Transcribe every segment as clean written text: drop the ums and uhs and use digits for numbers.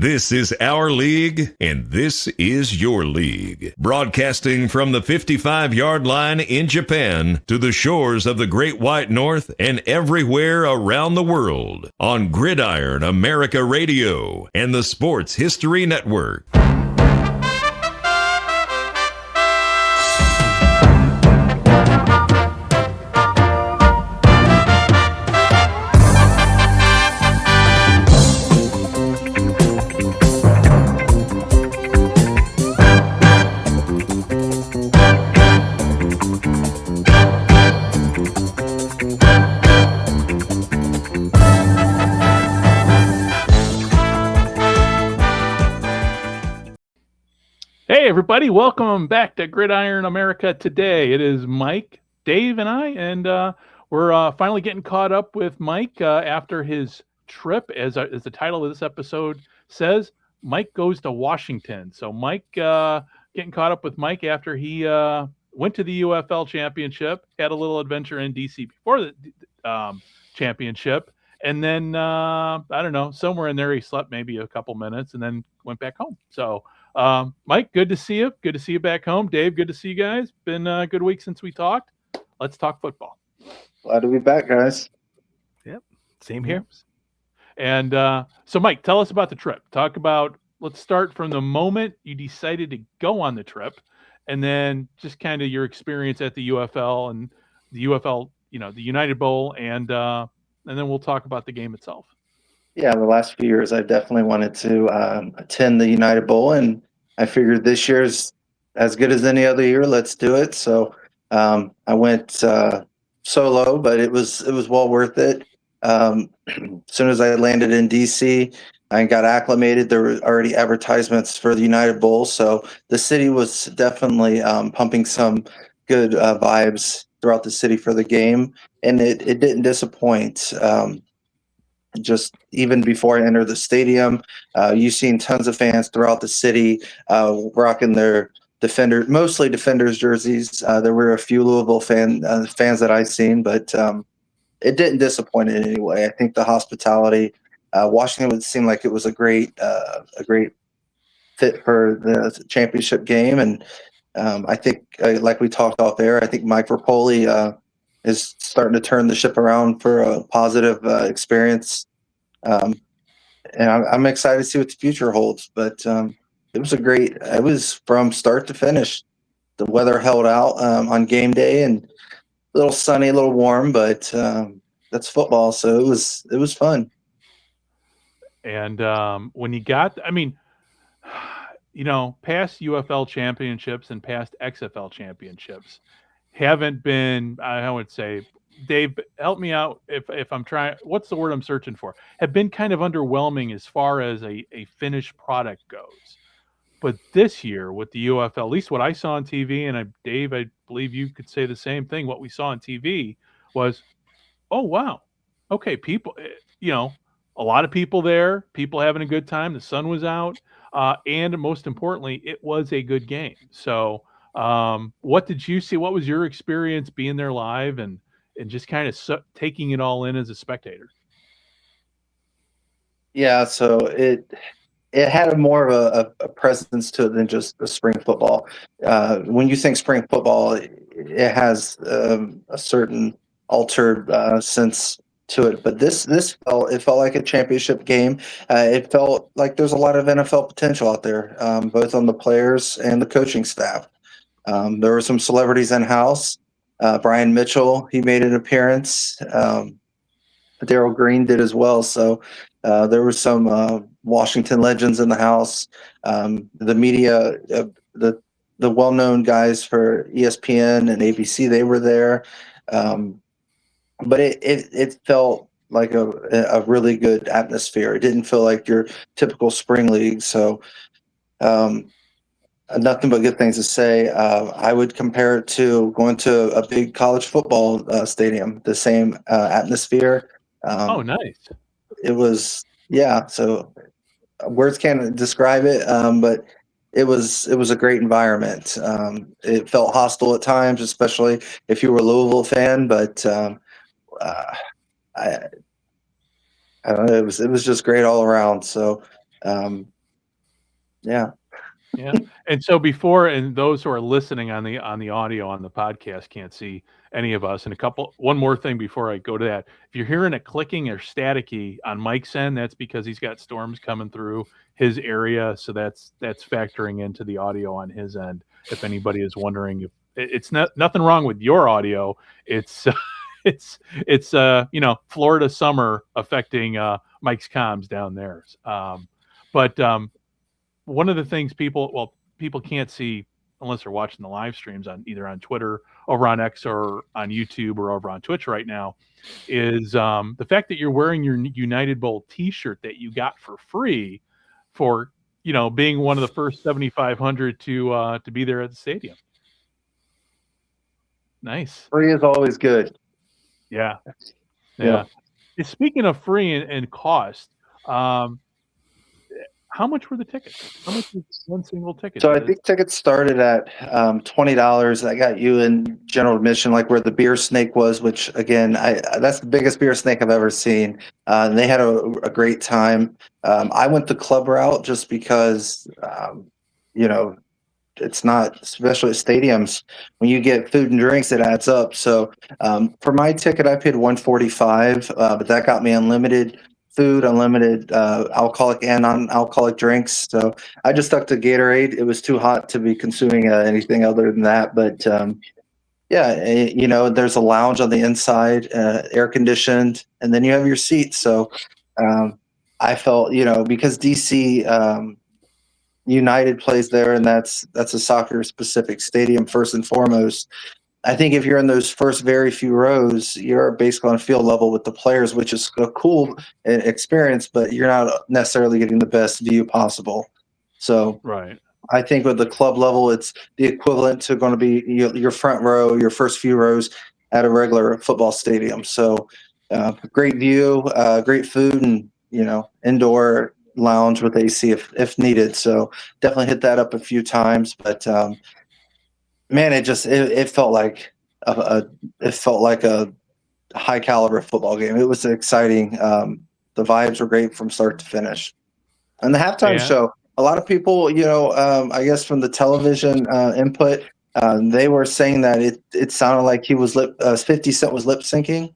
This is our league, and this is your league. Broadcasting from the 55-yard line in Japan to the shores of the Great White North and everywhere around the world on Gridiron America Radio and the Sports History Network. Hey everybody, welcome back to Gridiron America Today. It is Mike, Dave, and I, and we're finally getting caught up with Mike after his trip. As the title of this episode says, Mike goes to Washington. So Mike, getting caught up with Mike after he went to the UFL championship, had a little adventure in D.C. before the championship, and then, I don't know, somewhere in there he slept maybe a couple minutes and then went back home. So Mike, good to see you. Good to see you back home. Dave, good to see you guys. Been a good week since we talked. Let's talk football. Glad to be back, guys. Yep, same here. And so, Mike, tell us about the trip. Let's start from the moment you decided to go on the trip, and then just kind of your experience at the UFL and the UFL, the United Bowl, and then we'll talk about the game itself. Yeah, the last few years, I definitely wanted to attend the United Bowl, and I figured this year's as good as any other year. Let's do it. So I went solo, but it was well worth it. As soon as I landed in D.C., I got acclimated. There were already advertisements for the United Bowl, so the city was definitely pumping some good vibes throughout the city for the game, and it didn't disappoint. Just even before I entered the stadium, you've seen tons of fans throughout the city rocking their mostly Defenders jerseys. There were a few Louisville fans that I've seen, but it didn't disappoint in any way. I think the hospitality, Washington would seem like it was a great fit for the championship game, and I think, like we talked off there, I think Mike Rapoli is starting to turn the ship around for a positive experience. And I'm excited to see what the future holds. But it was from start to finish. The weather held out on game day, and a little sunny, a little warm, but that's football. So it was fun. And when you got, past UFL championships and past XFL championships haven't been, I would say, Dave, help me out if I'm trying, what's the word I'm searching for? Have been kind of underwhelming as far as a finished product goes. But this year with the UFL, at least what I saw on TV, and Dave, I believe you could say the same thing, what we saw on TV was, oh, wow. Okay, people, a lot of people there, people having a good time. The sun was out. And most importantly, it was a good game. So what did you see? What was your experience being there live and just kind of taking it all in as a spectator? Yeah, so it had more of a presence to it than just the spring football. When you think spring football, it has a certain altered sense to it. But this felt like a championship game. It felt like there's a lot of NFL potential out there, both on the players and the coaching staff. There were some celebrities in house. Brian Mitchell, he made an appearance. Darryl Green did as well. So there were some Washington legends in the house. The media, the well-known guys for ESPN and ABC, they were there. But it felt like a really good atmosphere. It didn't feel like your typical spring league. So nothing but good things to say. I would compare it to going to a big college football stadium, the same atmosphere. Oh, nice. It was, yeah. So words can't describe it, but it was a great environment. It felt hostile at times, especially if you were a Louisville fan, but I don't know. It was just great all around. So Yeah. Yeah. And so and those who are listening on the audio on the podcast can't see any of us. And one more thing before I go to that. If you're hearing a clicking or staticky on Mike's end, that's because he's got storms coming through his area. So that's factoring into the audio on his end. If anybody is wondering, if it's nothing wrong with your audio, it's it's Florida summer affecting Mike's comms down there. But one of the things people can't see unless they're watching the live streams on either on Twitter, over on X, or on YouTube, or over on Twitch right now, is the fact that you're wearing your United Bowl T-shirt that you got for free for being one of the first 7,500 to be there at the stadium. Nice. Free is always good. Yeah. Speaking of free and cost, how much were the tickets? How much was one single ticket? So I think tickets started at $20. I got you in general admission, like where the beer snake was, which again, that's the biggest beer snake I've ever seen. And they had a great time. I went the club route just because, it's not, especially at stadiums, when you get food and drinks, it adds up. So for my ticket, I paid $145, but that got me unlimited food, unlimited alcoholic and non-alcoholic drinks. So I just stuck to Gatorade. It was too hot to be consuming anything other than that. But there's a lounge on the inside, air conditioned, and then you have your seats. So I felt, because DC United plays there, and that's a soccer specific stadium first and foremost. I think if you're in those first very few rows, you're basically on field level with the players, which is a cool experience, but you're not necessarily getting the best view possible. So right. I think with the club level, it's the equivalent to going to be your front row, your first few rows at a regular football stadium. So great view, great food, and indoor lounge with AC if needed. So definitely hit that up a few times, but man, it felt like a high caliber football game. It was exciting. The vibes were great from start to finish. And the halftime show, a lot of people, I guess from the television input, they were saying that it sounded like he was 50 Cent was lip syncing.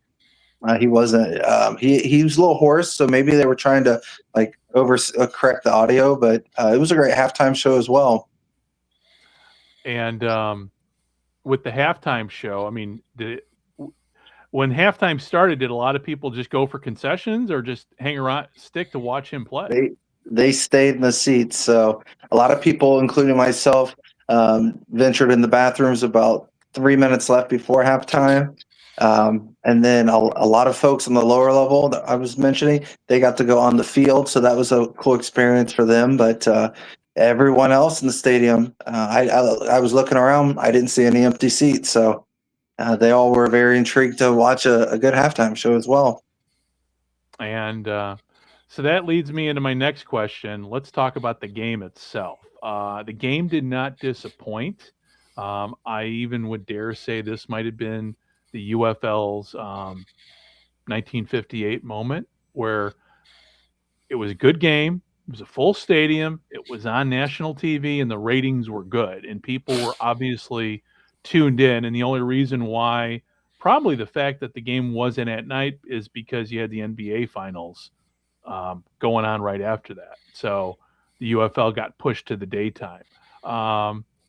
He wasn't. He was a little hoarse, so maybe they were trying to correct the audio. But it was a great halftime show as well. And with the halftime show, I mean, when halftime started, did a lot of people just go for concessions or just hang around, stick to watch him play? They stayed in the seats. So a lot of people, including myself, ventured in the bathrooms about 3 minutes left before halftime. And then a lot of folks on the lower level that I was mentioning, they got to go on the field. So that was a cool experience for them. But everyone else in the stadium, I was looking around. I didn't see any empty seats. So they all were very intrigued to watch a good halftime show as well. And so that leads me into my next question. Let's talk about the game itself. The game did not disappoint. I even would dare say this might have been the UFL's 1958 moment, where it was a good game. It was a full stadium. It was on national TV, and the ratings were good, and people were obviously tuned in. And the only reason why, probably the fact that the game wasn't at night, is because you had the NBA finals going on right after that. So the UFL got pushed to the daytime.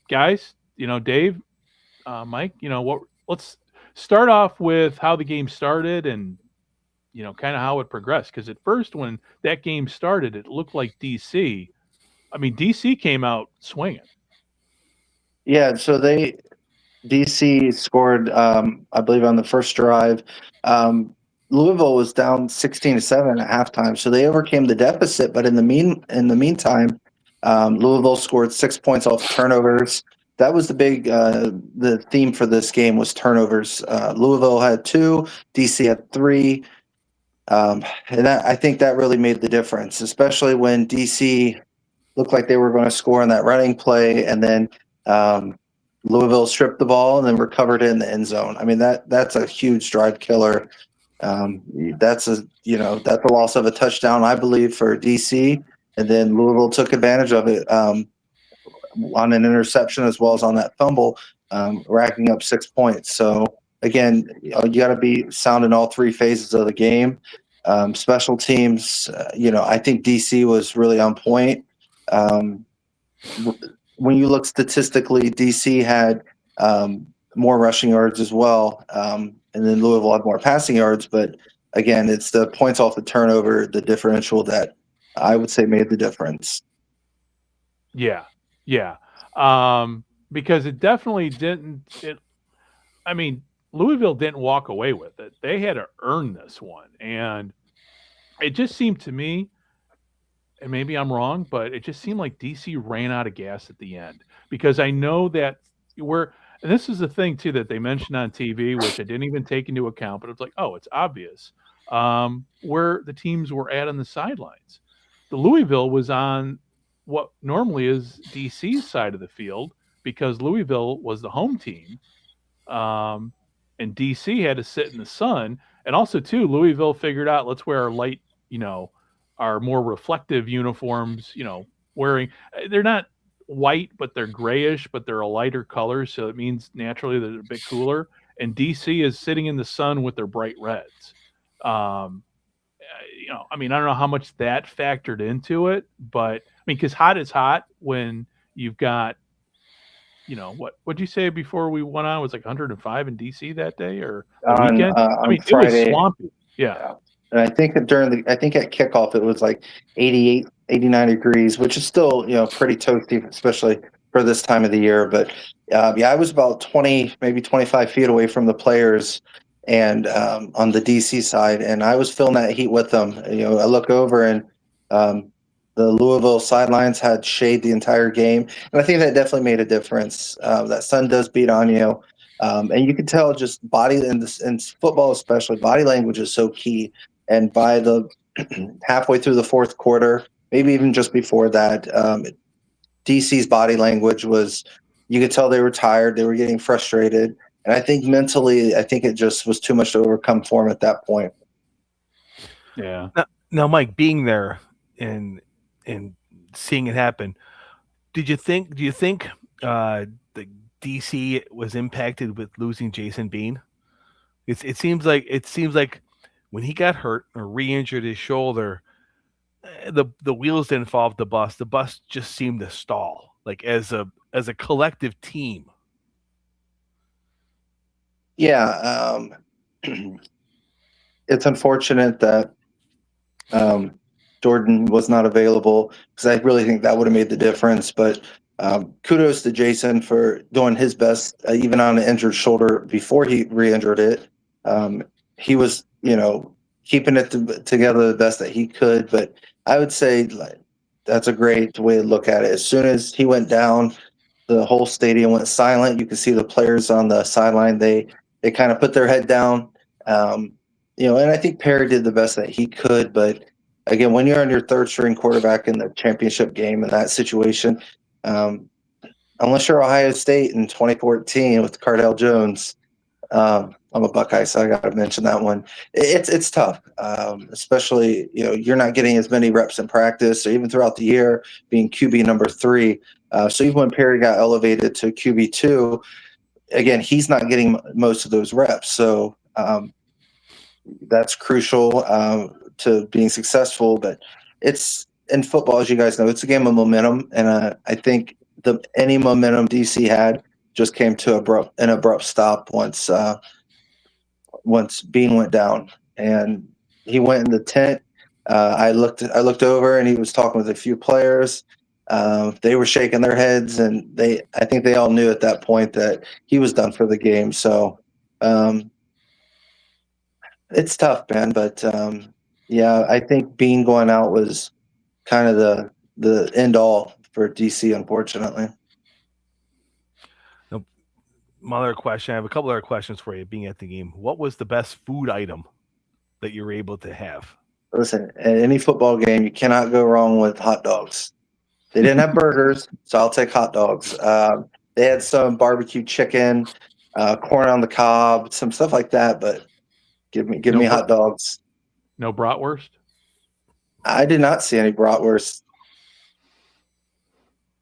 Guys, Dave, Mike, let's start off with how the game started and, kind of how it progressed. Because at first, when that game started, it looked like DC came out swinging. Yeah, so DC scored, I believe, on the first drive. Louisville was down 16-7 at halftime, so they overcame the deficit. But in the meantime, Louisville scored 6 points off turnovers. That was the theme for this game was turnovers. Louisville had 2, DC had 3, and I think that really made the difference, especially when DC looked like they were going to score on that running play, and then Louisville stripped the ball and then recovered it in the end zone. I mean, that's a huge drive killer. That's a loss of a touchdown, I believe, for DC. and then Louisville took advantage of it on an interception as well as on that fumble, racking up 6 points. So again, you got to be sound in all three phases of the game. Special teams, I think DC was really on point. When you look statistically, DC had more rushing yards as well, and then Louisville had more passing yards. But again, it's the points off the turnover, the differential that I would say made the difference. Yeah. Because it definitely didn't. Louisville didn't walk away with it. They had to earn this one, and it just seemed to me, and maybe I'm wrong, but it just seemed like DC ran out of gas at the end, because I know that and this is the thing too that they mentioned on TV, which I didn't even take into account, but it's like, oh, it's obvious where the teams were at on the sidelines. The Louisville was on what normally is DC's side of the field, because Louisville was the home team, and DC had to sit in the sun. And also too, Louisville figured out, let's wear our light, our more reflective uniforms, wearing, they're not white, but they're grayish, but they're a lighter color. So it means naturally they're a bit cooler. And DC is sitting in the sun with their bright reds. I don't know how much that factored into it, but because hot is hot when you've got, what'd you say before we went on? It was like 105 in DC that day or the weekend? On Friday, it was swampy. Yeah. And I think that at kickoff, it was like 88, 89 degrees, which is still, pretty toasty, especially for this time of the year. But I was about 20, maybe 25 feet away from the players and on the DC side, and I was feeling that heat with them. I look over and the Louisville sidelines had shade the entire game, and I think that definitely made a difference. That sun does beat on you. And you can tell just body in football, especially body language is so key. And by the halfway through the fourth quarter, maybe even just before that, DC's body language was, you could tell they were tired. They were getting frustrated. And I think mentally, it just was too much to overcome for them at that point. Yeah. Now, Mike, being there and seeing it happen, do you think the DC was impacted with losing Jason Bean? It seems like when he got hurt or re-injured his shoulder, the wheels didn't fall off the bus. The bus just seemed to stall, like as a collective team. Yeah, it's unfortunate that Jordan was not available, because I really think that would have made the difference. But kudos to Jason for doing his best, even on an injured shoulder before he re-injured it. He was, keeping it together the best that he could. But I would say that's a great way to look at it. As soon as he went down, the whole stadium went silent. You could see the players on the sideline. They kind of put their head down. And I think Perry did the best that he could. But again, when you're on your third string quarterback in the championship game in that situation, unless you're Ohio State in 2014 with Cardell Jones, I'm a Buckeye, so I got to mention that one. It's tough, especially you're not getting as many reps in practice or even throughout the year being QB number 3. So even when Perry got elevated to QB 2, again, he's not getting most of those reps. So that's crucial to being successful. But it's in football, as you guys know, it's a game of momentum, and I think any momentum DC had just came to an abrupt stop once Bean went down, and he went in the tent. I looked over, and he was talking with a few players. They were shaking their heads, and I think they all knew at that point that he was done for the game. So it's tough, man. But I think Bean going out was kind of the end all for DC, unfortunately. My other question, I have a couple other questions for you being at the game. What was the best food item that you were able to have? Listen, at any football game, you cannot go wrong with hot dogs. They didn't have burgers, so I'll take hot dogs. They had some barbecue chicken, corn on the cob, some stuff like that, but give me hot dogs. No bratwurst? I did not see any bratwurst.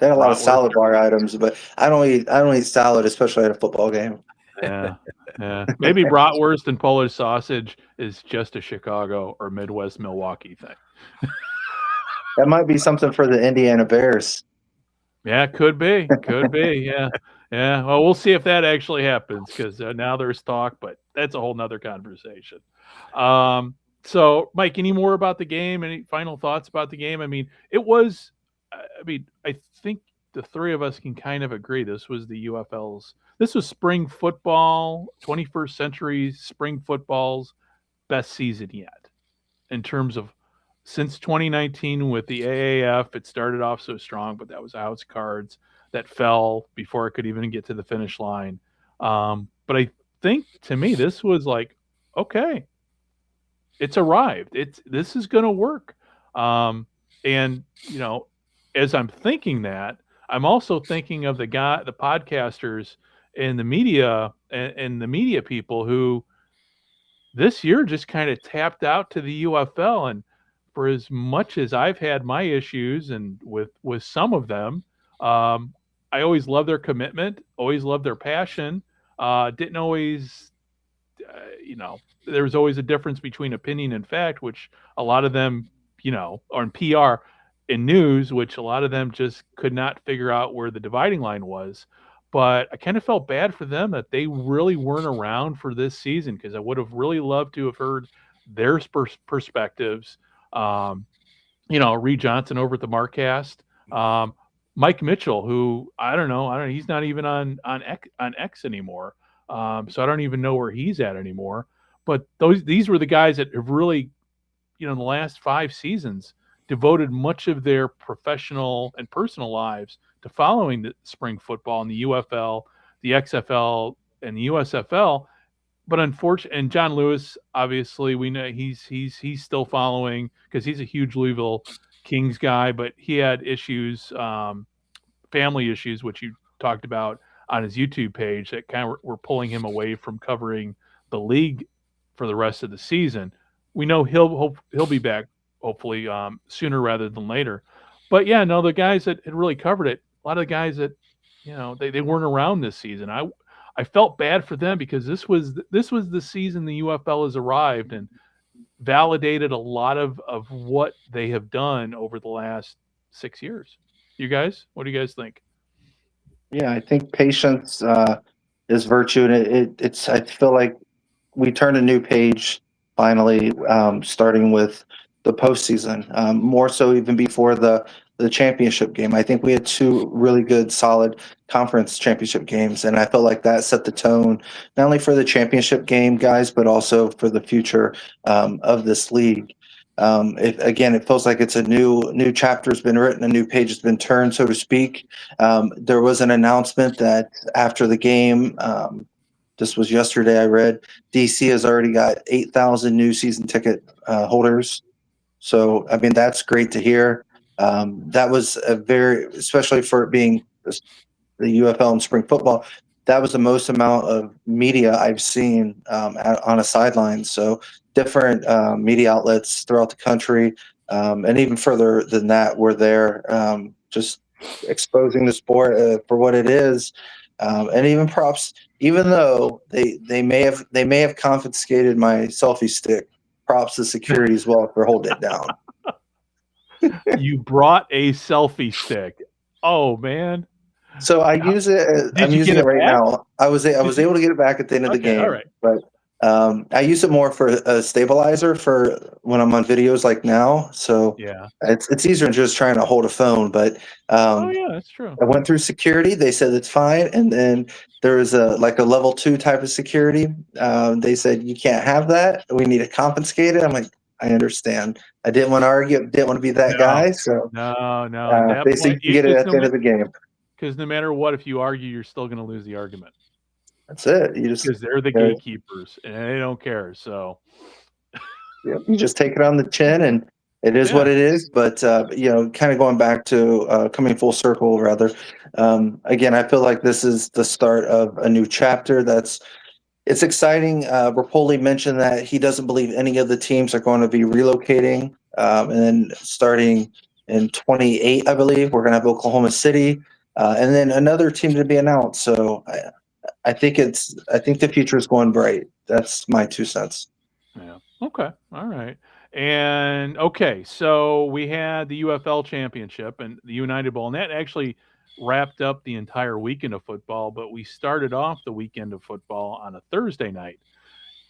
They had a lot of Bratwurst. salad bar items, but I don't eat salad, especially at a football game. Yeah, yeah. Maybe bratwurst and Polish sausage is just a Chicago or Midwest Milwaukee thing. That might be something for the Indiana Bears. Yeah, could be. Yeah, yeah. Well, we'll see if that actually happens because now there's talk, but that's a whole nother conversation. So, Mike, any more about the game? Any final thoughts about the game? I mean, it was. I mean, I think the three of us can kind of agree this was the UFL's. This was spring football, 21st century spring football's best season yet in terms of since 2019 with the AAF. It started off so strong, but that was house cards that fell before it could even get to the finish line. But I think to me, this was like, okay, it's arrived. This is going to work. And you know, as I'm thinking that, I'm also thinking of the podcasters and the media and the media people who this year just kind of tapped out to the UFL. And for as much as I've had my issues and with some of them, I always loved their commitment, always loved their passion. Didn't always, there was always a difference between opinion and fact, which a lot of them, or in PR, in news, which a lot of them just could not figure out where the dividing line was. But I kind of felt bad for them that they really weren't around for this season because I would have really loved to have heard their perspectives. Reed Johnson over at the Markcast, Mike Mitchell, who I don't know, he's not even on X anymore, so I don't even know where he's at anymore. But these were the guys that have really, in the last 5 seasons, devoted much of their professional and personal lives to following the spring football in the UFL, the XFL, and the USFL. But unfortunately, and John Lewis, obviously, we know he's still following because he's a huge Louisville Kings guy, but he had issues, family issues, which you talked about on his YouTube page that kind of were pulling him away from covering the league for the rest of the season. We know he'll be back hopefully sooner rather than later. But yeah, no, the guys that had really covered it, a lot of the guys that they weren't around this season. I felt bad for them because this was the season the UFL has arrived and validated a lot of what they have done over the last 6 years. You guys, what do you guys think? Yeah, I think patience is virtue, and it's. I feel like we turned a new page finally, starting with the postseason. More so even before the championship game. I think we had 2 really good, solid conference championship games, and I felt like that set the tone not only for the championship game, guys, but also for the future of this league. It feels like it's a new chapter has been written, a new page has been turned, so to speak. There was an announcement that after the game, this was yesterday, I read, D.C. has already got 8,000 new season ticket holders. So, I mean, that's great to hear. That was especially for it being the UFL and spring football, that was the most amount of media I've seen on a sideline. So different media outlets throughout the country, and even further than that, were there just exposing the sport for what it is. And even props, even though they may have confiscated my selfie stick, props to security as well for holding it down. You brought a selfie stick. Oh man. So I use it. I'm using it right now. I was able to get it back at the end of the game. All right. But I use it more for a stabilizer for when I'm on videos like now. So yeah, it's easier than just trying to hold a phone. But that's true. I went through security. They said it's fine, and then there was a level 2 type of security. They said you can't have that. We need to confiscate it. I'm like, I understand. I didn't want to argue. Didn't want to be that guy. So no. they said you get it at the end of the game. Because no matter what, if you argue, you're still going to lose the argument. That's it. Because they're the gatekeepers and they don't care. So you just take it on the chin, and it is what it is. But kind of going back to coming full circle, rather. Again, I feel like this is the start of a new chapter. It's exciting. Rapoli mentioned that he doesn't believe any of the teams are going to be relocating and then starting in 28, I believe. We're going to have Oklahoma City, and then another team to be announced. So I think the future is going bright. That's my 2 cents. Yeah. Okay. All right. And okay, so we had the UFL championship and the United Bowl, and that actually wrapped up the entire weekend of football. But we started off the weekend of football on a Thursday night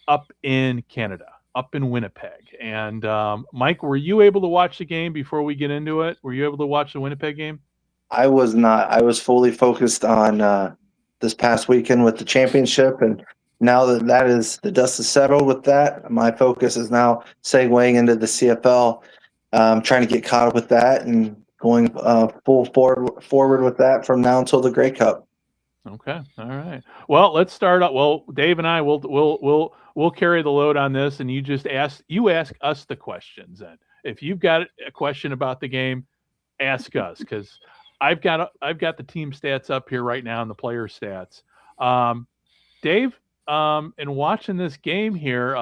up in Canada, up in Winnipeg. And Mike, were you able to watch the game before we get into it? Were you able to watch the Winnipeg game? I was not. I was fully focused on this past weekend with the championship, and now that is the dust is settled with that, my focus is now segueing into the CFL. Trying to get caught up with that and going full forward with that from now until the Grey Cup. Okay. All right. Well, let's start out. Well, Dave and I will carry the load on this, and you ask us the questions. Then, if you've got a question about the game, ask us, because I've got the team stats up here right now and the player stats. Dave, in watching this game here,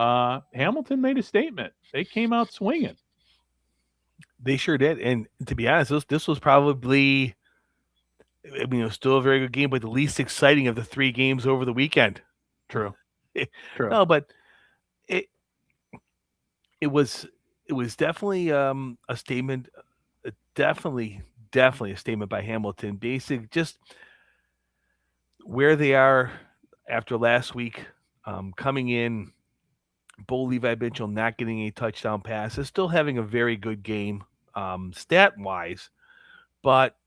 Hamilton made a statement. They came out swinging. They sure did, and to be honest, this was probably, I mean, it was still a very good game, but the least exciting of the 3 games over the weekend. True. True. No, but it was definitely a statement, definitely a statement by Hamilton. Basic, just where they are after last week, coming in, Bo Levi Mitchell not getting a touchdown pass, is still having a very good game, stat wise, but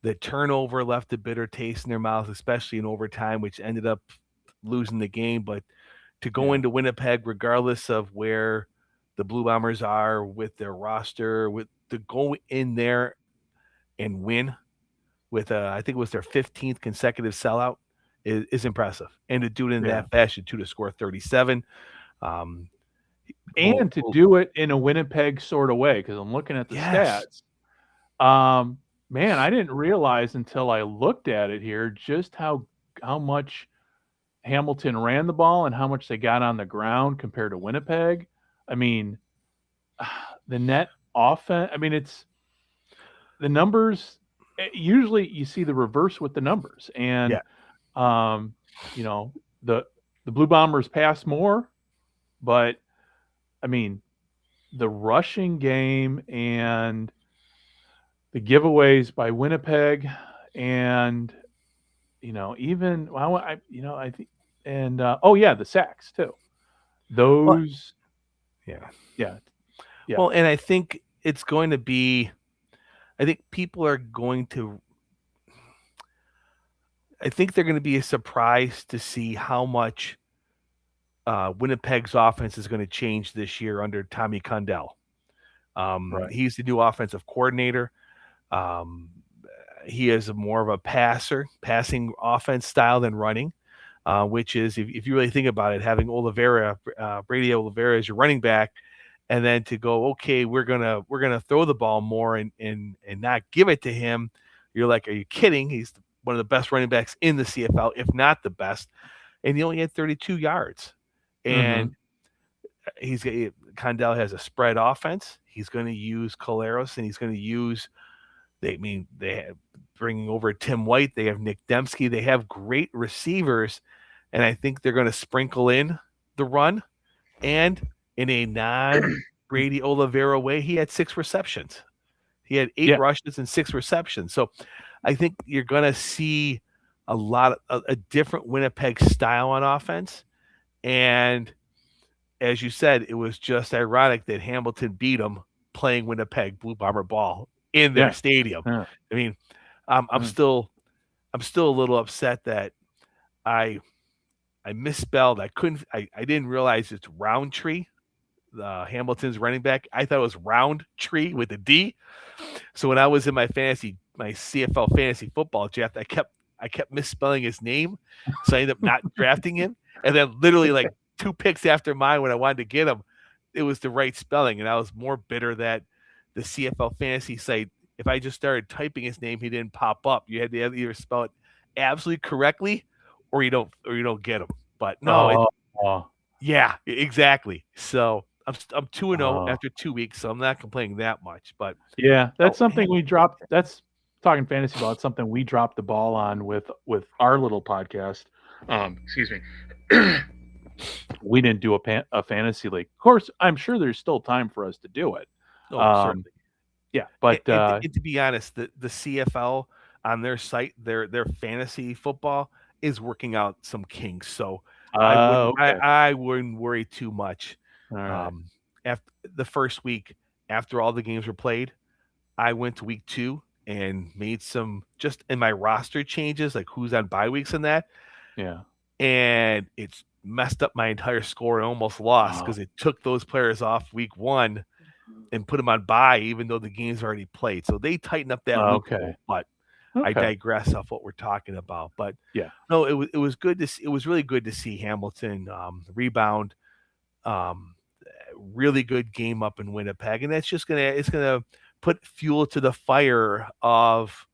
the turnover left a bitter taste in their mouth, especially in overtime, which ended up losing the game. But to go into Winnipeg, regardless of where the Blue Bombers are with their roster, to go in there and win with I think it was their 15th consecutive sellout is impressive. And to do it in that fashion, to score 37. And to do it in a Winnipeg sort of way, because I'm looking at the stats. Man, I didn't realize until I looked at it here just how much Hamilton ran the ball and how much they got on the ground compared to Winnipeg. I mean, the net offense, I mean, it's the numbers. Usually you see the reverse with the numbers. And, you know, the Blue Bombers pass more, but I mean, the rushing game and the giveaways by Winnipeg, and even I think, and the sacks too. Those, yeah. Well, and I think it's going to be. I think people are going to. I think they're going to be surprised to see how much Winnipeg's offense is going to change this year under Tommy Condell. He's the new offensive coordinator. He is more of a passing offense style than running, which is, if you really think about it, having Brady Oliveira as your running back, and then to go, okay, we're gonna throw the ball more and not give it to him. You're like, are you kidding? He's one of the best running backs in the CFL, if not the best, and he only had 32 yards. And Condell has a spread offense. He's going to use Collaros, and he's going to use. They have bringing over Tim White. They have Nick Dembski. They have great receivers, and I think they're going to sprinkle in the run. And in a non-Brady Oliveira way, he had 6 receptions. He had 8 rushes and 6 receptions. So I think you're going to see a different Winnipeg style on offense. And as you said, it was just ironic that Hamilton beat them playing Winnipeg Blue Bomber ball in their stadium. I mean, I'm still a little upset that I misspelled. I didn't realize it's Roundtree, Hamilton's running back. I thought it was Roundtree with a D. So when I was in my CFL fantasy football draft, I kept misspelling his name, so I ended up not drafting him. And then literally like 2 picks after mine, when I wanted to get him, it was the right spelling. And I was more bitter that the CFL fantasy site, if I just started typing his name, he didn't pop up. You had to either spell it absolutely correctly or you don't get him. But no, yeah, exactly. So I'm 2-0 after 2 weeks, so I'm not complaining that much. But yeah, that's something we dropped. That's talking fantasy ball. It's something we dropped the ball on with our little podcast. Excuse me. We didn't do a fantasy league. Of course, I'm sure there's still time for us to do it. certainly. Yeah, but And to be honest, the CFL on their site, their fantasy football is working out some kinks. So okay. I wouldn't worry too much. All right. After the first week, after all the games were played, I went to week 2 and made some just in my roster changes, like who's on bye weeks and that. Yeah. And it's messed up my entire score and almost lost because it took those players off week 1 and put them on bye, even though the game's already played. So they tighten up that loophole. But I digress off what we're talking about. But yeah, no, it was good to see. It was really good to see Hamilton rebound. Really good game up in Winnipeg, and it's gonna put fuel to the fire of.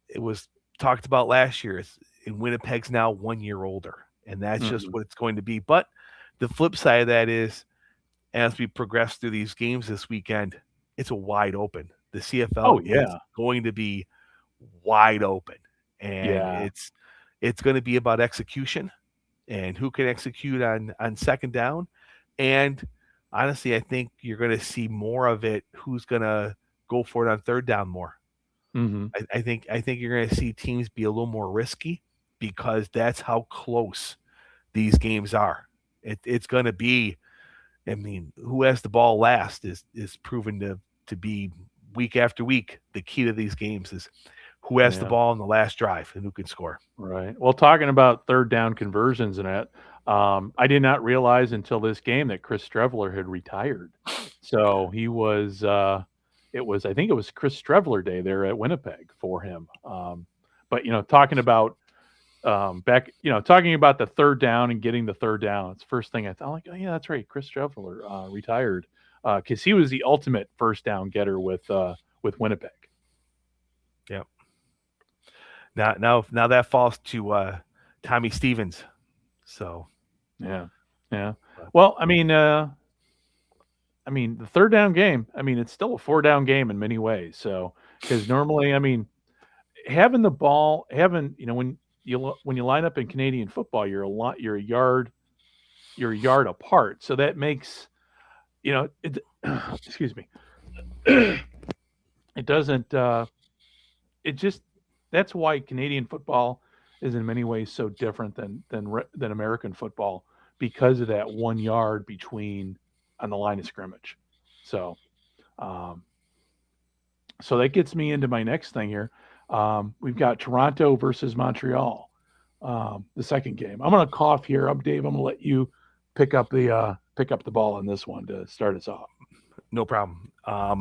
It was talked about last year. In Winnipeg's now 1 year older, and that's just what it's going to be. But the flip side of that is, as we progress through these games this weekend, it's a wide open. The CFL is going to be wide open, and it's going to be about execution and who can execute on second down. And honestly, I think you're going to see more of it. Who's going to go for it on third down more? Mm-hmm. I think you're going to see teams be a little more risky because that's how close these games are. It's going to be. I mean, who has the ball last is proven to be week after week. The key to these games is who has the ball in the last drive and who can score. Right. Well, talking about third down conversions and that, I did not realize until this game that Chris Streveler had retired. So he was, I think it was Chris Streveler Day there at Winnipeg for him. But, talking about talking about the third down and getting the third down, it's the first thing I thought, like, oh yeah, that's right. Chris Streveler retired because he was the ultimate first down getter with Winnipeg. Yep. Now that falls to Tommy Stevens. So yeah. Well, I mean, the third down game. I mean, it's still a 4-down game in many ways. So because normally, I mean, having the ball, when you line up in Canadian football, you're a yard apart. So that makes, excuse me. It doesn't. That's why Canadian football is in many ways so different than American football, because of that 1 yard between on the line of scrimmage. So, so that gets me into my next thing here. We've got Toronto versus Montreal, the second game. I'm going to cough here. Dave, I'm going to let you pick up the ball on this one to start us off. No problem. I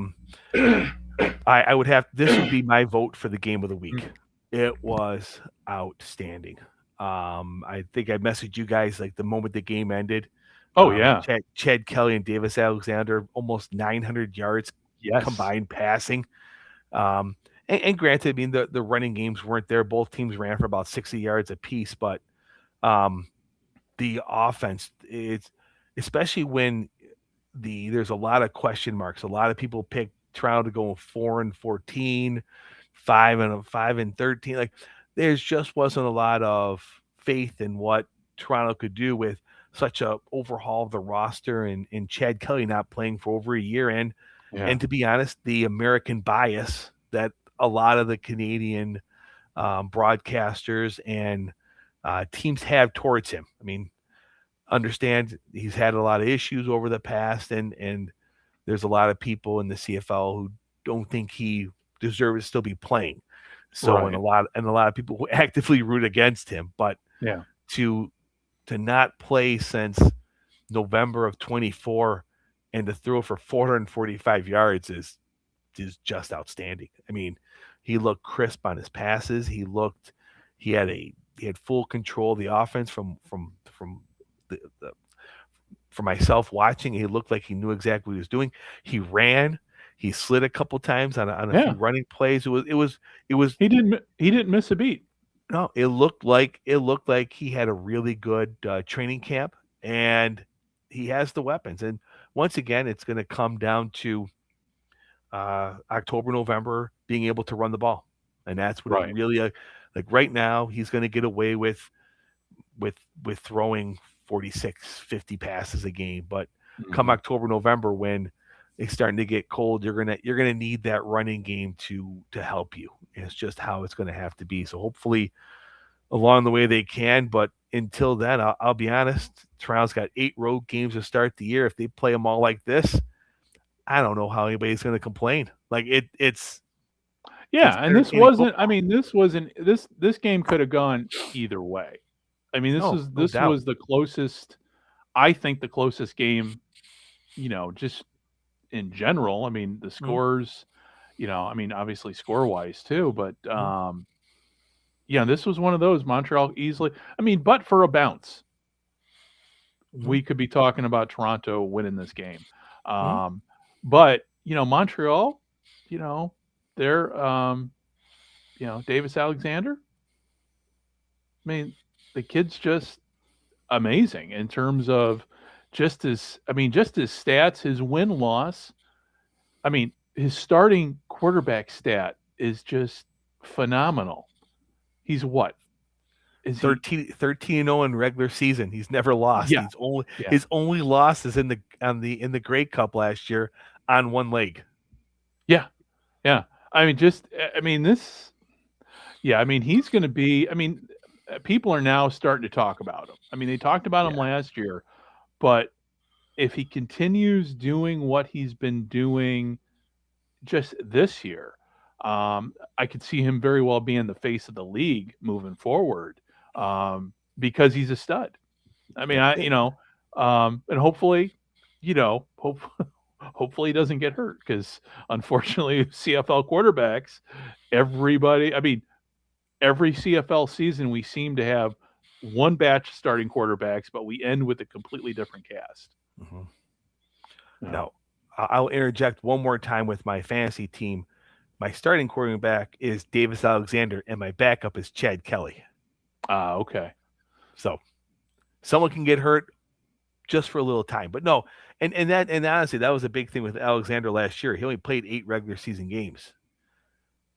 would have, this would be my vote for the game of the week. It was outstanding. I think I messaged you guys like the moment the game ended. Oh yeah. Chad Kelly and Davis Alexander, almost 900 yards combined passing. And granted, I mean, the running games weren't there. Both teams ran for about 60 yards apiece, but the offense, it's especially when there's a lot of question marks. A lot of people picked Toronto to go 4-14, 5-13. Like, there's just wasn't a lot of faith in what Toronto could do with such a overhaul of the roster and Chad Kelly not playing for over a year. And to be honest, the American bias that a lot of the Canadian broadcasters and teams have towards him. I mean, understand he's had a lot of issues over the past, and there's a lot of people in the CFL who don't think he deserves to still be playing. So, and a lot of people who actively root against him, but to not play since November of 24 and to throw for 445 yards is just outstanding. I mean, he looked crisp on his passes. He had full control of the offense from for myself watching. He looked like he knew exactly what he was doing. He ran. He slid a couple times on a few running plays. It was. He didn't miss a beat. No, it looked like he had a really good training camp, and he has the weapons. And once again, it's going to come down to October, November, being able to run the ball, and that's what it Right. really like. Right now, he's going to get away with throwing 46, 50 passes a game, but come October, November, when it's starting to get cold, you're gonna need that running game to help you. It's just how it's going to have to be. So hopefully, along the way they can, but until then, I'll be honest. Toronto's got 8 road games to start the year. If they play them all like this, I don't know how anybody's going to complain. Like it's and this wasn't. I mean, this wasn't. This game could have gone either way. I mean, this was the closest. I think the closest game. Just in general. I mean, the scores. I mean, obviously score wise too, but this was one of those Montreal easily. I mean, but for a bounce, we could be talking about Toronto winning this game. But Montreal, they're Davis Alexander. I mean, the kid's just amazing in terms of just his stats, his win-loss. I mean, his starting quarterback stat is just phenomenal. He's what? Is 13-0 in regular season. He's never lost. Yeah. His only loss is in the Grey Cup last year on one leg. Yeah. Yeah. I mean, he's going to be, people are now starting to talk about him. I mean, they talked about him last year, but if he continues doing what he's been doing just this year, I could see him very well being the face of the league moving forward, because he's a stud. I mean, and hopefully, hopefully he doesn't get hurt, because unfortunately, CFL quarterbacks, every CFL season we seem to have one batch starting quarterbacks, but we end with a completely different cast. Now, I'll interject one more time with my fantasy team. My starting quarterback is Davis Alexander, and my backup is Chad Kelly. Okay. So someone can get hurt just for a little time, but no. And honestly, that was a big thing with Alexander last year. He only played 8 regular season games,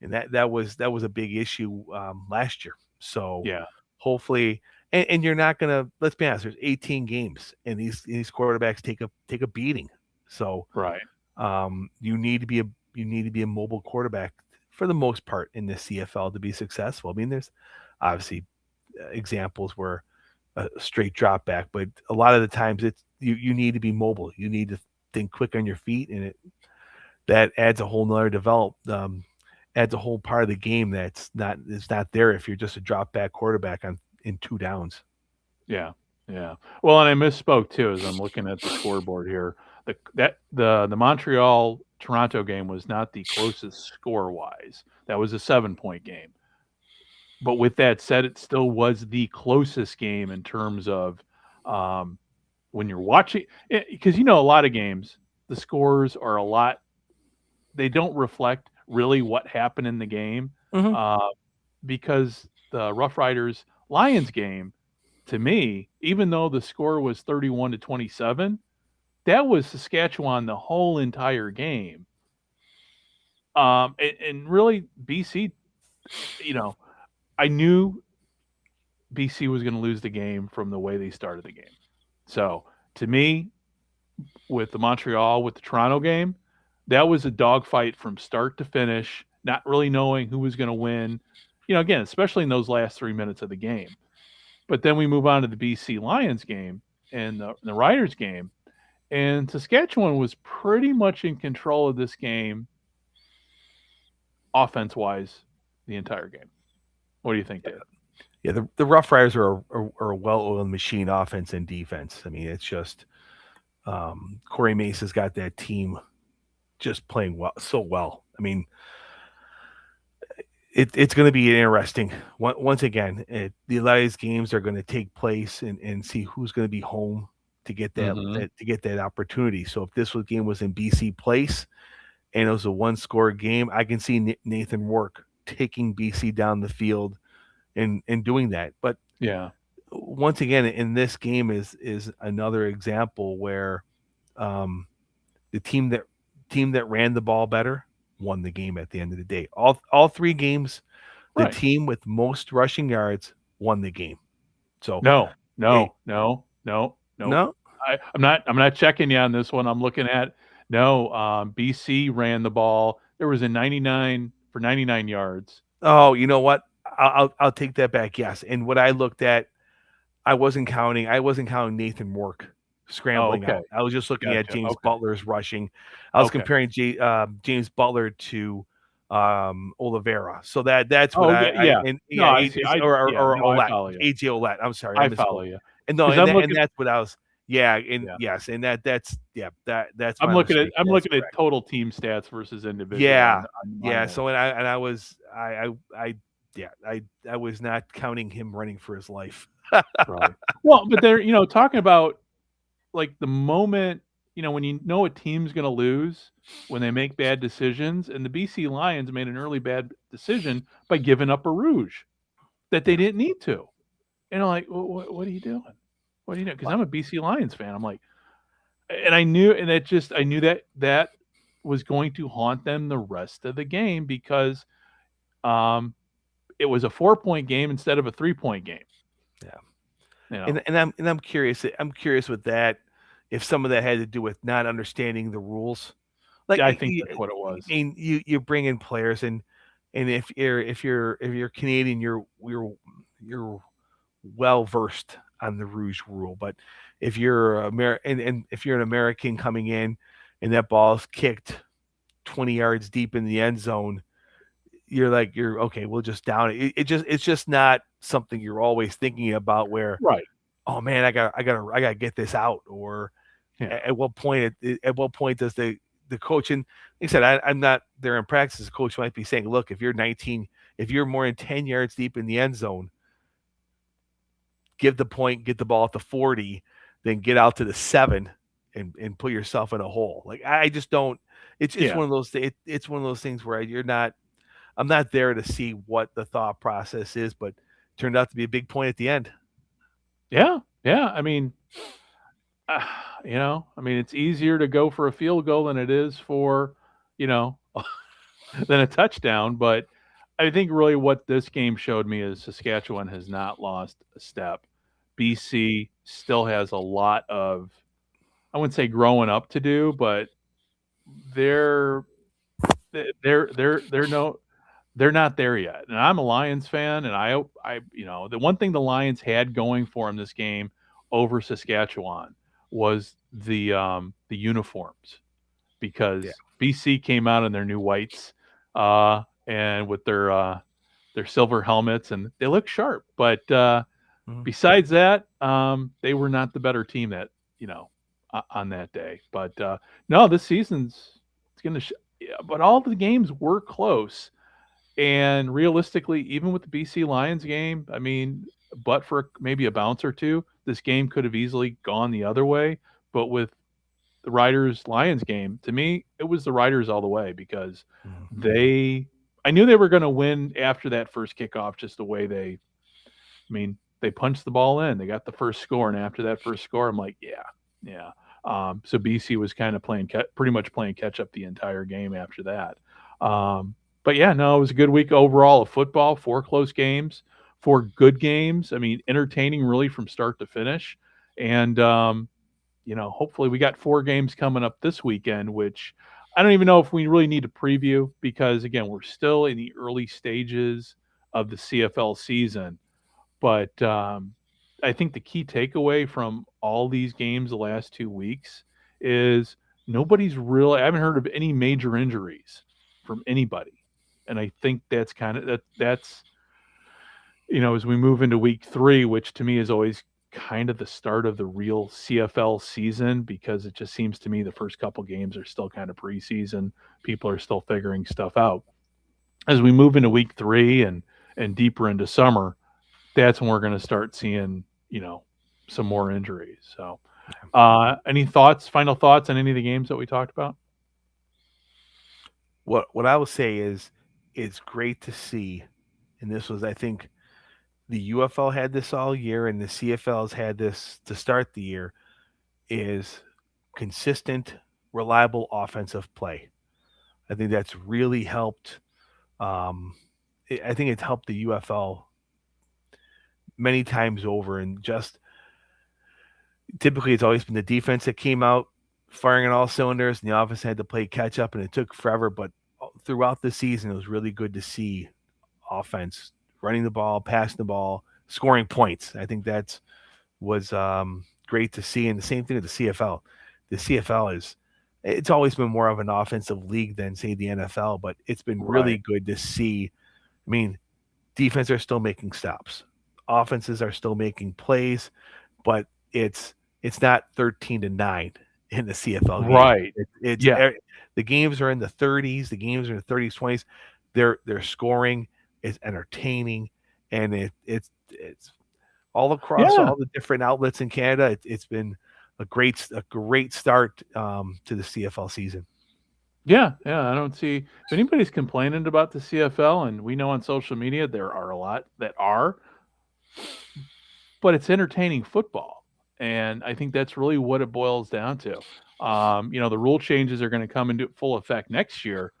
and that was a big issue last year. So hopefully, and you're not gonna. Let's be honest. There's 18 games, and these quarterbacks take a beating. So right. You need to be a mobile quarterback for the most part in the CFL to be successful. I mean, there's obviously examples where a straight drop back, but a lot of the times it's you need to be mobile. You need to think quick on your feet, and that adds a whole nother adds a whole part of the game that's not there if you're just a drop back quarterback in 2 downs. Yeah. Well, and I misspoke too as I'm looking at the scoreboard here. The Montreal Toronto game was not the closest score wise. That was a 7-point game. But with that said, it still was the closest game in terms of when you're watching, because a lot of games the scores are they don't reflect really what happened in the game, because the Rough Riders Lions game, to me, even though the score was 31-27, that was Saskatchewan the whole entire game. And really BC, I knew BC was going to lose the game from the way they started the game. So to me, with the Toronto game, that was a dogfight from start to finish, not really knowing who was going to win, again, especially in those last 3 minutes of the game. But then we move on to the BC Lions game and the Riders game, and Saskatchewan was pretty much in control of this game offense-wise the entire game. What do you think, Dave? Yeah, the Rough Riders are a well-oiled machine, offense and defense. I mean, it's just Corey Mace's got that team just playing so well. I mean, it's going to be interesting. Once again, a lot of these games are going to take place and see who's going to be home to get that opportunity. So if this game was in BC Place and it was a 1-score game, I can see Nathan Rourke taking BC down the field and doing that. But once again, in this game is another example where The team that ran the ball better won the game at the end of the day. All 3 games, the Right. team with most rushing yards won the game. So No. no. I'm not checking you on this one. I'm looking at BC ran the ball. There was a 99 for 99 yards. Oh, you know what? I'll take that back. Yes. And what I looked at, I wasn't counting Nathan Rourke scrambling okay. out. I was just looking at Gotcha. James Okay. Butler's rushing. I was Okay. comparing James Butler to Oliveira. So that's what Oh, yeah. No, I see. or I Olet, follow you. AJ Olet. I'm sorry, I follow you. And no, 'Cause and that's what I was. Yeah, and Yeah. yes, and that's I'm my looking mistake. at That's at total team stats versus individual. Yeah, on my yeah. end. So I was not counting him running for his life. Right. Well, but they're talking about like the moment when you know a team's going to lose when they make bad decisions, and the BC Lions made an early bad decision by giving up a rouge that they didn't need to. And I'm like, what are you doing? What are you doing? Because I'm a BC Lions fan. I'm like, and I knew that was going to haunt them the rest of the game because it was a 4-point game instead of a 3-point game. Yeah. I'm curious. I'm curious with that if some of that had to do with not understanding the rules. Like I think that's what it was. I mean, you bring in players and if you're Canadian, you're well versed on the rouge rule. But if you're and if you're an American coming in and that ball's kicked 20 yards deep in the end zone, you're okay, we'll just down it. It's just not something you're always thinking about where, right. Oh man, I gotta get this out. Or at what point does the coach, and like I said, I'm not there in practice. The coach might be saying, look, if you're more than 10 yards deep in the end zone, give the point, get the ball at the 40, then get out to the 7 and put yourself in a hole. Like I just don't. It's one of those. It's one of those things where I'm not there to see what the thought process is, but it turned out to be a big point at the end. Yeah. I mean, it's easier to go for a field goal than it is for, than a touchdown. But I think really what this game showed me is Saskatchewan has not lost a step. BC still has a lot of, I wouldn't say growing up to do, but they're not there yet. And I'm a Lions fan, and I the one thing the Lions had going for them this game over Saskatchewan was the uniforms, because BC came out in their new whites and with their silver helmets, and they look sharp. But besides that, they were not the better team that on that day. But no, this season's going to. But all the games were close. And realistically, even with the BC Lions game, I mean, but for maybe a bounce or two, this game could have easily gone the other way. But with the Riders Lions game, to me, it was the Riders all the way, because I knew they were going to win after that first kickoff, just the way they punched the ball in. They got the first score, and after that first score, I'm like, yeah. So BC was kind of pretty much playing catch up the entire game after that. But yeah, no, it was a good week overall of football. 4 close games, 4 good games. I mean, entertaining really from start to finish. And, hopefully we got 4 games coming up this weekend, which I don't even know if we really need to preview, because, again, we're still in the early stages of the CFL season. But I think the key takeaway from all these games the last 2 weeks is I haven't heard of any major injuries from anybody. And I think that's as we move into week 3, which to me is always kind of the start of the real CFL season, because it just seems to me the first couple games are still kind of preseason. People are still figuring stuff out. As we move into week 3 and deeper into summer, that's when we're going to start seeing, some more injuries. So any final thoughts on any of the games that we talked about? What I will say is it's great to see, and this was, I think, the UFL had this all year and the CFL's had this to start the year, is consistent, reliable offensive play. I think that's really helped. I think it's helped the UFL many times over, and just typically it's always been the defense that came out firing on all cylinders, and the offense had to play catch up, and it took forever. But throughout the season, it was really good to see offense running the ball, passing the ball, scoring points. I think that was great to see. And the same thing with the CFL. The CFL it's always been more of an offensive league than, say, the NFL, but it's been really good to see. I mean, defense are still making stops. Offenses are still making plays, but it's not 13-9 in the CFL game. Right. The games are in the 30s, the games are in the 30s, 20s. They're scoring, it's entertaining, and it's all across all the different outlets in Canada. It's been a great start to the CFL season. Yeah. I don't see if anybody's complaining about the CFL, and we know on social media there are a lot that are, but it's entertaining football. And I think that's really what it boils down to. The rule changes are going to come into full effect next year,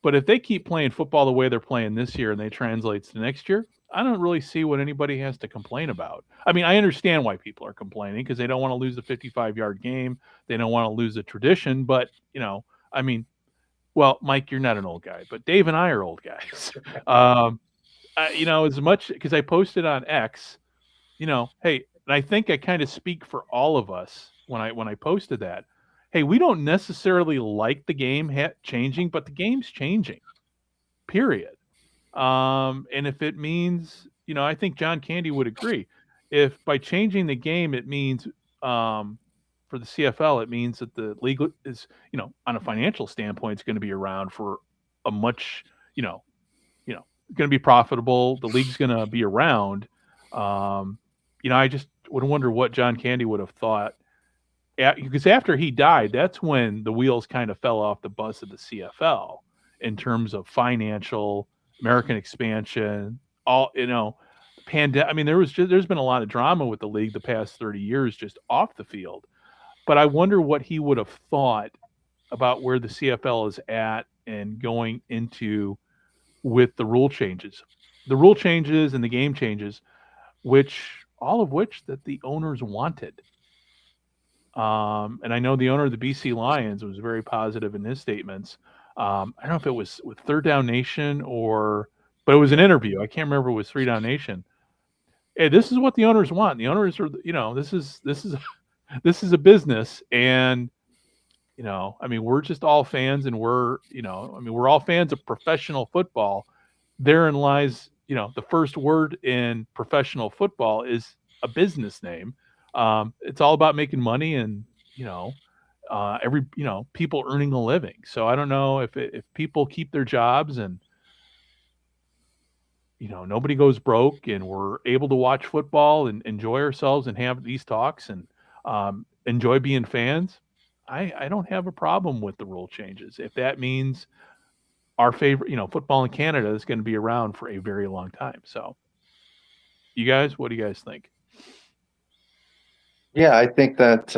but if they keep playing football the way they're playing this year and they translate to next year, I don't really see what anybody has to complain about. I mean, I understand why people are complaining because they don't want to lose the 55-yard game. They don't want to lose the tradition. But, I mean, well, Mike, you're not an old guy, but Dave and I are old guys. As much because I posted on X, hey, and I think I kind of speak for all of us when I posted that. Hey, we don't necessarily like the game changing, but the game's changing, period. And if it means, I think John Candy would agree. If by changing the game, it means for the CFL, it means that the league is, on a financial standpoint, it's going to be around for a much, going to be profitable. The league's going to be around. I just would wonder what John Candy would have thought. Because after he died, that's when the wheels kind of fell off the bus of the CFL in terms of financial, American expansion, pandemic. I mean, there's been a lot of drama with the league the past 30 years just off the field. But I wonder what he would have thought about where the CFL is at and going into with the rule changes and the game changes, all of which that the owners wanted. And I know the owner of the BC Lions was very positive in his statements. I don't know if it was with Third Down Nation but it was an interview. I can't remember if it was 3 Down Nation. Hey, this is what the owners want. The owners are, this is a business, and I mean, we're just all fans, and we're all fans of professional football. Therein lies, the first word in professional football is a business name. It's all about making money and, people earning a living. So I don't know if people keep their jobs and, nobody goes broke and we're able to watch football and enjoy ourselves and have these talks and enjoy being fans. I don't have a problem with the rule changes. If that means our favorite, football in Canada is going to be around for a very long time. So you guys, what do you guys think? Yeah, I think that,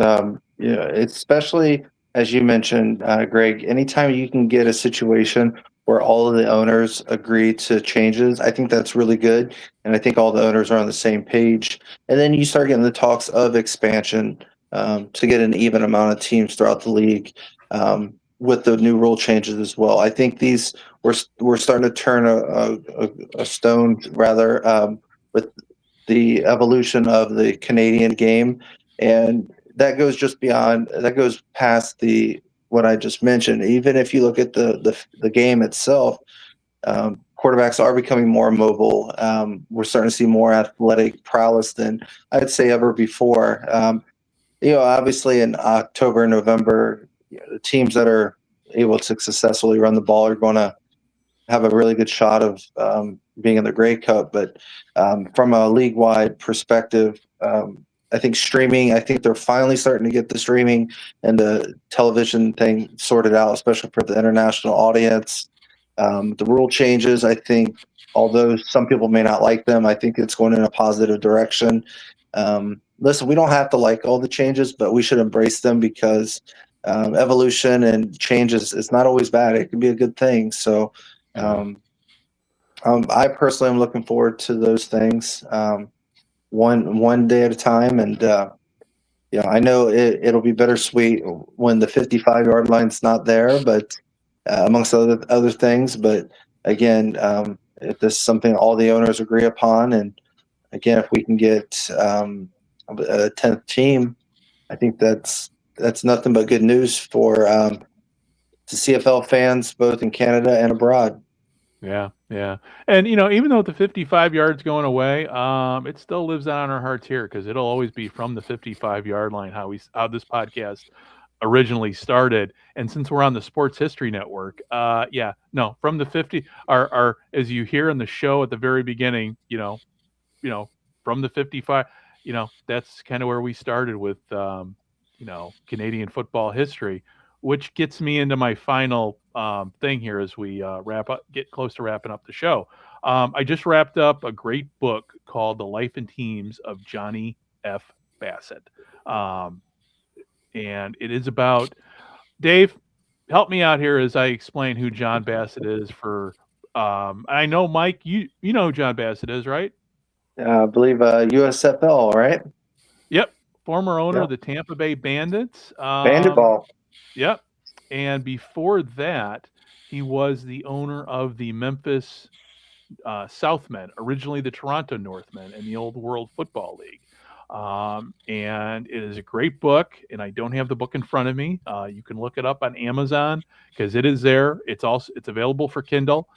especially as you mentioned, Greg, anytime you can get a situation where all of the owners agree to changes, I think that's really good. And I think all the owners are on the same page. And then you start getting the talks of expansion to get an even amount of teams throughout the league with the new rule changes as well. I think we're starting to turn a stone rather with the evolution of the Canadian game. And that goes past what I just mentioned. Even if you look at the game itself, quarterbacks are becoming more mobile. We're starting to see more athletic prowess than I'd say ever before. Obviously in October and November, the teams that are able to successfully run the ball are going to have a really good shot of being in the Grey Cup. But from a league-wide perspective, I think they're finally starting to get the streaming and the television thing sorted out, especially for the international audience. The rule changes, I think, although some people may not like them, I think it's going in a positive direction. listen, we don't have to like all the changes, but we should embrace them because evolution and change is not always bad. It can be a good thing. So I personally am looking forward to those things one day at a time. And I know it'll be bittersweet when the 55-yard line's not there, but amongst other things. But again, if this is something all the owners agree upon, and again, if we can get a 10th team, I think that's nothing but good news for the CFL fans both in Canada and abroad. Yeah. And even though the 55 yards going away, it still lives on our hearts here because it'll always be from the 55-yard line how this podcast originally started. And since we're on the Sports History Network, from the 50, our as you hear in the show at the very beginning, from the 55, that's kind of where we started with Canadian football history, which gets me into my final thing here as we get close to wrapping up the show. I just wrapped up a great book called The Life and Teams of Johnny F. Bassett. And it is about, Dave, help me out here as I explain who John Bassett is for, I know, Mike, you know who John Bassett is, right? I believe USFL, right? Yep. Former owner of the Tampa Bay Bandits. Bandit ball. Yep. And before that, he was the owner of the Memphis Southmen, originally the Toronto Northmen in the old World Football League. And it is a great book, and I don't have the book in front of me. You can look it up on Amazon because it is there. It's available for Kindle,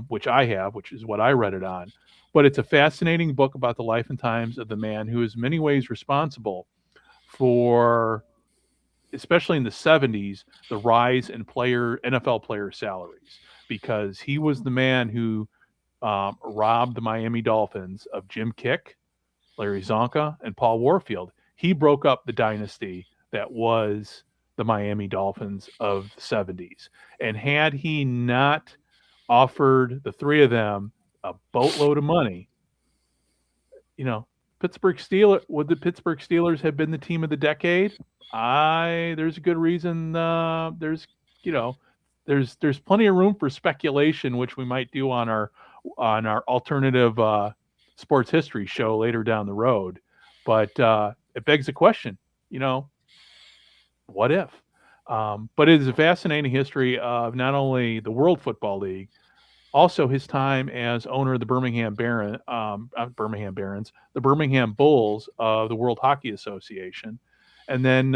which I have, which is what I read it on. But it's a fascinating book about the life and times of the man who is in many ways responsible for, especially in the 70s, the rise in NFL player salaries, because he was the man who robbed the Miami Dolphins of Jim Kick, Larry Zonka, and Paul Warfield. He broke up the dynasty that was the Miami Dolphins of the 70s. And had he not offered the three of them a boatload of money, would the Pittsburgh Steelers have been the team of the decade? There's a good reason. There's plenty of room for speculation, which we might do on our alternative sports history show later down the road. But it begs the question, what if? But it is a fascinating history of not only the World Football League, also his time as owner of the Birmingham Bulls of the World Hockey Association, and then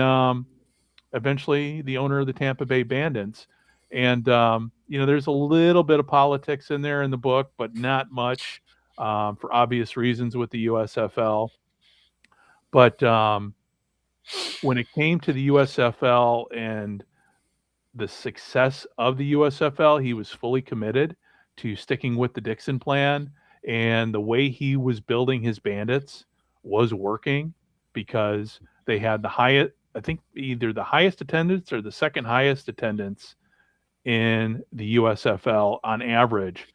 eventually the owner of the Tampa Bay Bandits. And there's a little bit of politics in there in the book, but not much, for obvious reasons with the USFL. But when it came to the USFL and the success of the USFL, he was fully committed to sticking with the Dixon plan, and the way he was building his Bandits was working because they had the highest, I think either the highest attendance or the second highest attendance in the USFL on average.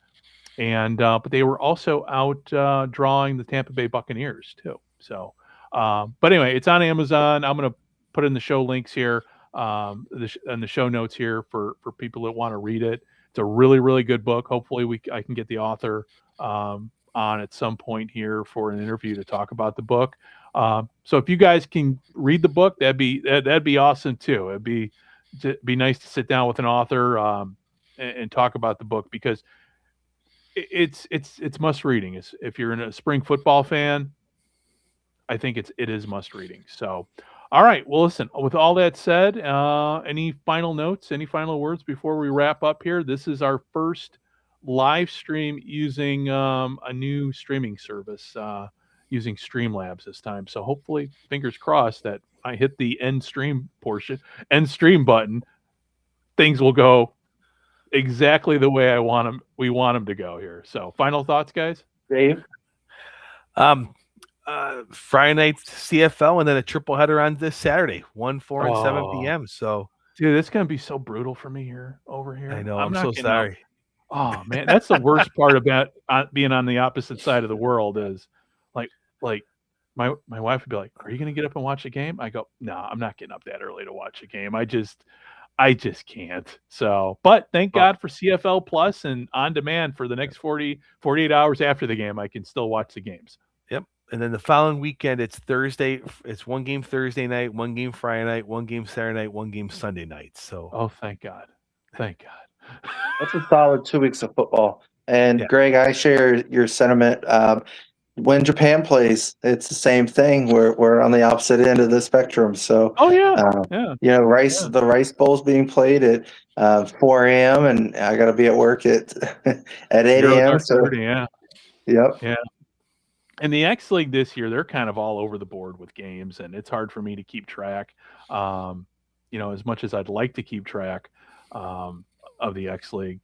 And but they were also out drawing the Tampa Bay Buccaneers too. So, but anyway, it's on Amazon. I'm going to put in the show links here, and the show notes here for people that want to read it. It's a really, really good book. Hopefully I can get the author on at some point here for an interview to talk about the book. So if you guys can read the book, that'd be awesome too. It'd be nice to sit down with an author and talk about the book, because it's must reading. If you're a spring football fan, I think it is must reading. So, all right. Well, listen, with all that said, any final notes, any final words before we wrap up here? This is our first live stream using a new streaming service, using Streamlabs this time. So hopefully, fingers crossed, that I hit the end stream button, things will go exactly the way we want them to go here. So final thoughts, guys? Dave? Friday night CFL and then a triple header on this Saturday, 1, 4, and 7 p.m. So, dude, it's gonna be so brutal for me over here. I know. I'm so sorry. Oh man, that's the worst part about being on the opposite side of the world is like my wife would be like, "Are you going to get up and watch a game?" I go, "No, I'm not getting up that early to watch a game. I just can't." So, but thank Well, God for CFL Plus and on demand for the next 48 hours after the game, I can still watch the games. yep. And then the following weekend, it's Thursday. It's one game Thursday night, one game Friday night, one game Saturday night, one game Sunday night. So, Oh, thank God. Thank God. That's a solid 2 weeks of football. And Yeah. Greg, I share your sentiment. When Japan plays, it's the same thing. We're on the opposite end of the spectrum. So, Oh yeah. uh, Yeah. the Rice Bowl's being played at 4 a.m. and I got to be at work at at 8 Zero a.m. dark So, 30, yeah. yep. Yeah. And the X League this year, they're kind of all over the board with games, and it's hard for me to keep track. Um, as much as I'd like to keep track um, of the X League.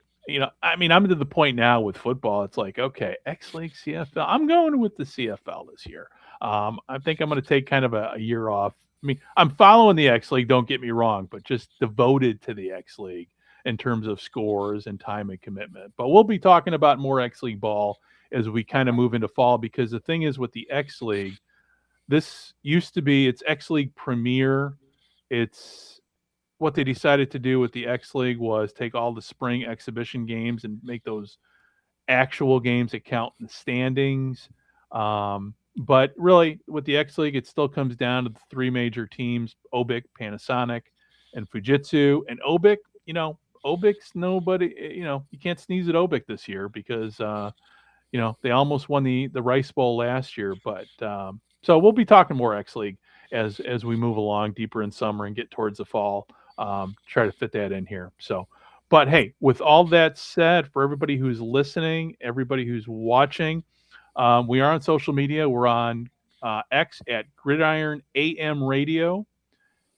I mean, I'm to the point now with football. It's like, okay, X League, CFL. I'm going with the CFL this year. I think I'm going to take kind of a year off. I mean, I'm following the X League. Don't get me wrong, but just devoted to the X League in terms of scores and time and commitment. But we'll be talking about more X League ball as we kind of move into fall, because the thing is with the X League, this used to be it's X League Premier. It's what they decided to do with the X League was take all the spring exhibition games and make those actual games that count in the standings. But really, with the X League, it still comes down to the three major teams: Obic, Panasonic, and Fujitsu. And Obic, Obic's nobody. You can't sneeze at Obic this year because they almost won the Rice Bowl last year. But so we'll be talking more X League as we move along deeper in summer and get towards the fall. Try to fit that in here. So, but hey, with all that said, for everybody who's listening, everybody who's watching, we are on social media. We're on X at Gridiron AM Radio.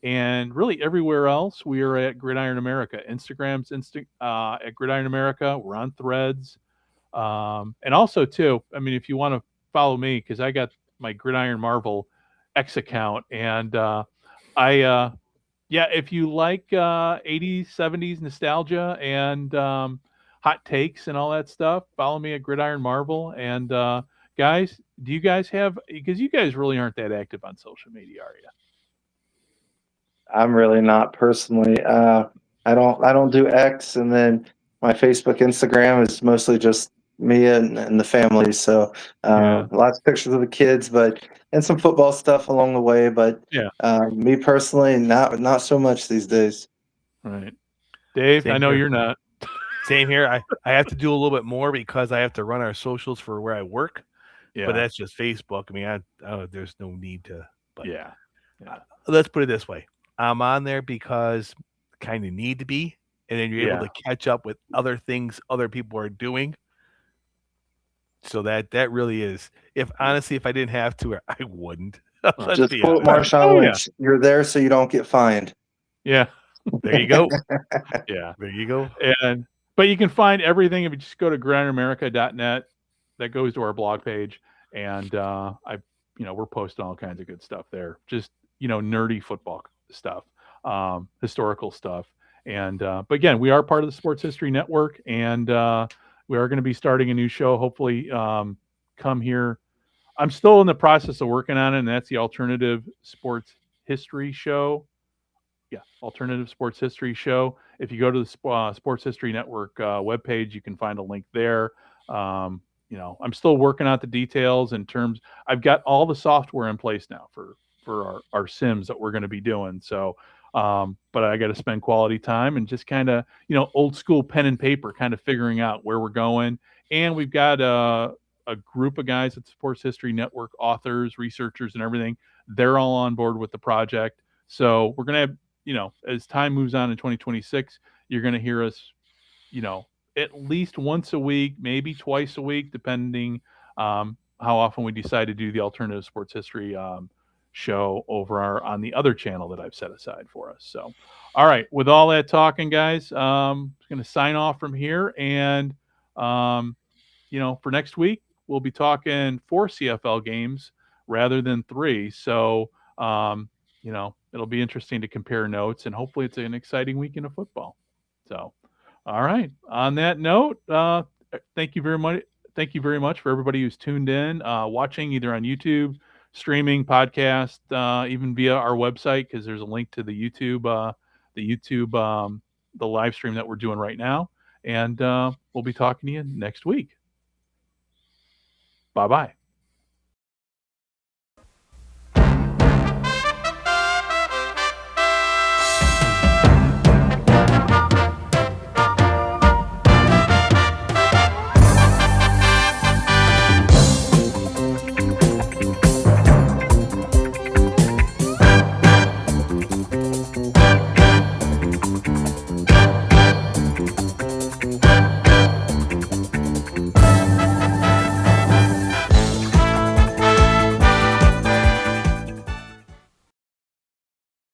And really everywhere else, we are at Gridiron America. Instagram's at Gridiron America. We're on Threads. And also, too, I mean, if you want to follow me, because I got my Gridiron Marvel X account, and yeah, if you like 80s, 70s nostalgia and hot takes and all that stuff, follow me at Gridiron Marvel. And guys, do you guys have, because you guys really aren't that active on social media, are you? I'm really not personally. I don't do X, and then my Facebook, Instagram is mostly just me and the family. So Yeah. lots of pictures of the kids, and some football stuff along the way. But Yeah. me personally, not so much these days. Right. Dave, I Same know here. you're not. Same here. I have to do a little bit more because I have to run our socials for where I work. Yeah. But that's just Facebook. I mean, there's no need to. But Yeah. let's put it this way: I'm on there because kind of need to be, and then you're able to catch up with other things other people are doing. So that really is. If honestly, if I didn't have to, I wouldn't. Let's Just be quote honest. Marshawn Oh, yeah. Lynch: "You're there so you don't get fined." Yeah. There you go. Yeah. There you go. But you can find everything if you just go to gridironamerica.net. That goes to our blog page, and we're posting all kinds of good stuff there. Just nerdy football stuff, historical stuff, and but again, we are part of the Sports History Network, and we are going to be starting a new show. Hopefully, come here. I'm still in the process of working on it, and that's the Alternative Sports History Show. Yeah, Alternative Sports History Show. If you go to the Sports History Network webpage, you can find a link there. I'm still working out the details in terms. I've got all the software in place now for our sims that we're going to be doing. So, but I got to spend quality time and just kind of old school pen and paper, kind of figuring out where we're going. And we've got a group of guys at Sports History Network, authors, researchers, and everything. They're all on board with the project. So we're going to have, as time moves on in 2026, you're going to hear us, at least once a week, maybe twice a week, depending how often we decide to do the Alternative Sports History show over on the other channel that I've set aside for us. So, all right, with all that talking, guys, I'm going to sign off from here. And, for next week, we'll be talking 4 CFL games rather than 3. So, it'll be interesting to compare notes, and hopefully it's an exciting weekend of football. So, all right. On that note, thank you very much. Thank you very much for everybody who's tuned in, watching either on YouTube, streaming podcast, even via our website, because there's a link to the YouTube, the live stream that we're doing right now. And we'll be talking to you next week. Bye-bye.